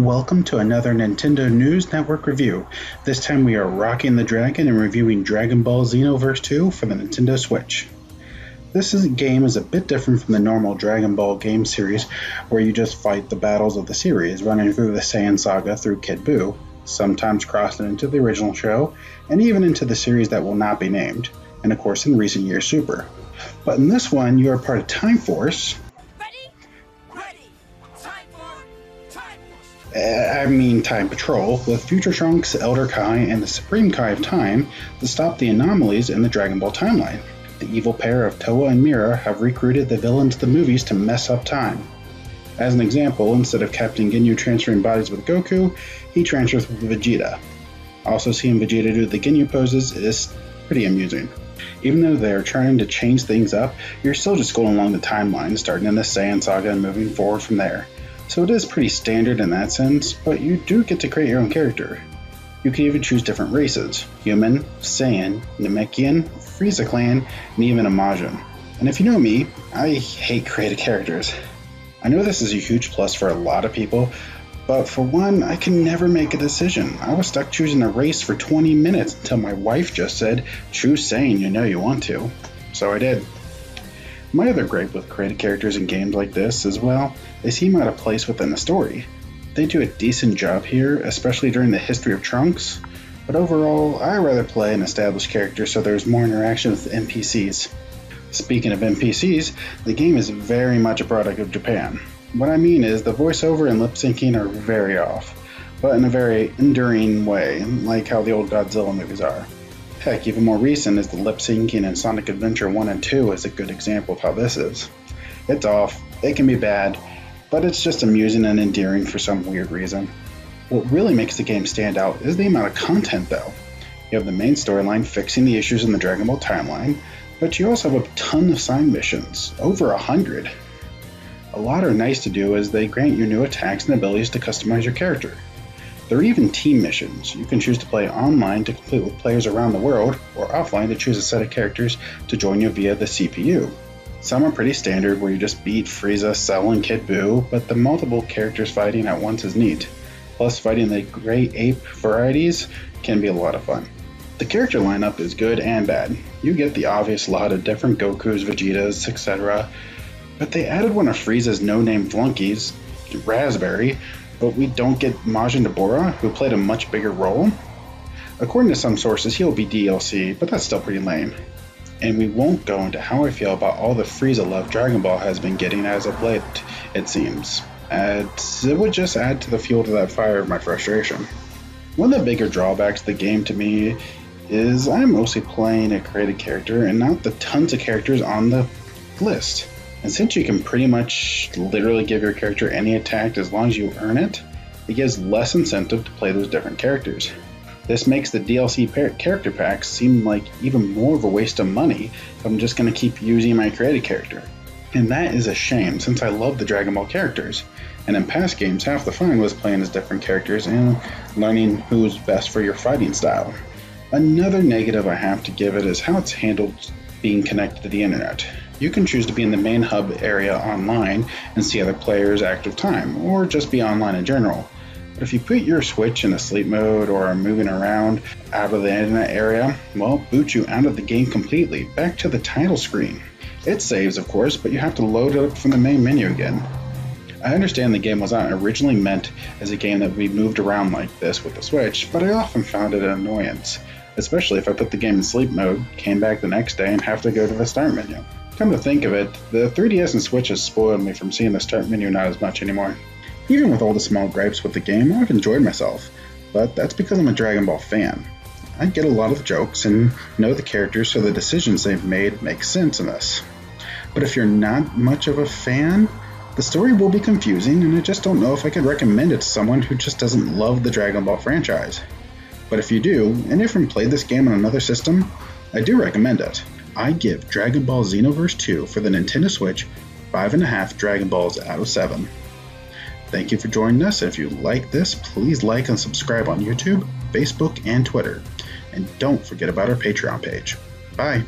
Welcome to another Nintendo News Network review. This time we are rocking the dragon and reviewing Dragonball Xenoverse 2 for the Nintendo Switch. Game is a bit different from the normal Dragon Ball game series where you just fight the battles of the series, running through the Saiyan saga through Kid Buu, sometimes crossing into the original show, and even into the series that will not be named, and of course in recent years Super. But in this one you are part of Time Force, Time Patrol, with Future Trunks, Elder Kai, and the Supreme Kai of Time to stop the anomalies in the Dragon Ball timeline. The evil pair of Towa and Mira have recruited the villains of the movies to mess up time. As an example, instead of Captain Ginyu transferring bodies with Goku, he transfers with Vegeta. Also seeing Vegeta do the Ginyu poses is pretty amusing. Even though they are trying to change things up, you're still just going along the timeline, starting in the Saiyan saga and moving forward from there. So it is pretty standard in that sense, but you do get to create your own character. You can even choose different races: Human, Saiyan, Namekian, Frieza Clan, and even a Majin. And if you know me, I hate created characters. I know this is a huge plus for a lot of people, but for one, I can never make a decision. I was stuck choosing a race for 20 minutes until my wife just said, "Choose Saiyan, you know you want to." So I did. My other gripe with created characters in games like this is, well, they seem out of place within the story. They do a decent job here, especially during the history of Trunks, but overall, I rather play an established character so there's more interaction with NPCs. Speaking of NPCs, the game is very much a product of Japan. What I mean is the voiceover and lip syncing are very off, but in a very enduring way, like how the old Godzilla movies are. Heck, even more recent is the lip syncing in Sonic Adventure 1 and 2 is a good example of how this is. It's off, it can be bad, but it's just amusing and endearing for some weird reason. What really makes the game stand out is the amount of content though. You have the main storyline fixing the issues in the Dragon Ball timeline, but you also have a ton of side missions, over 100. A lot are nice to do as they grant you new attacks and abilities to customize your character. There are even team missions. You can choose to play online to complete with players around the world, or offline to choose a set of characters to join you via the CPU. Some are pretty standard where you just beat Frieza, Cell, and Kid Buu, but the multiple characters fighting at once is neat. Plus fighting the Grey Ape varieties can be a lot of fun. The character lineup is good and bad. You get the obvious lot of different Gokus, Vegetas, etc. But they added one of Frieza's no-name flunkies, Raspberry, but we don't get Majin Deborah, who played a much bigger role. According to some sources, he'll be DLC, but that's still pretty lame. And we won't go into how I feel about all the Frieza love Dragon Ball has been getting as of late, it seems. It would just add to the fuel to that fire of my frustration. One of the bigger drawbacks to the game to me is I'm mostly playing a created character and not the tons of characters on the list. And since you can pretty much literally give your character any attack as long as you earn it, it gives less incentive to play those different characters. This makes the DLC character packs seem like even more of a waste of money if I'm just going to keep using my created character. And that is a shame since I love the Dragon Ball characters, and in past games half the fun was playing as different characters and learning who's best for your fighting style. Another negative I have to give it is how it's handled being connected to the internet. You can choose to be in the main hub area online and see other players' active time, or just be online in general. But if you put your Switch in a sleep mode or are moving around out of the internet area, well, boot you out of the game completely, back to the title screen. It saves, of course, but you have to load it up from the main menu again. I understand the game was not originally meant as a game that would be moved around like this with the Switch, but I often found it an annoyance, especially if I put the game in sleep mode, came back the next day, and have to go to the start menu. Come to think of it, the 3DS and Switch has spoiled me from seeing the start menu not as much anymore. Even with all the small gripes with the game, I've enjoyed myself, but that's because I'm a Dragon Ball fan. I get a lot of the jokes and know the characters, so the decisions they've made make sense in this. But if you're not much of a fan, the story will be confusing, and I just don't know if I could recommend it to someone who just doesn't love the Dragon Ball franchise. But if you do, and if you've played this game on another system, I do recommend it. I give Dragon Ball Xenoverse 2 for the Nintendo Switch 5.5 Dragon Balls out of 7. Thank you for joining us. If you like this, please like and subscribe on YouTube, Facebook, and Twitter. And don't forget about our Patreon page. Bye!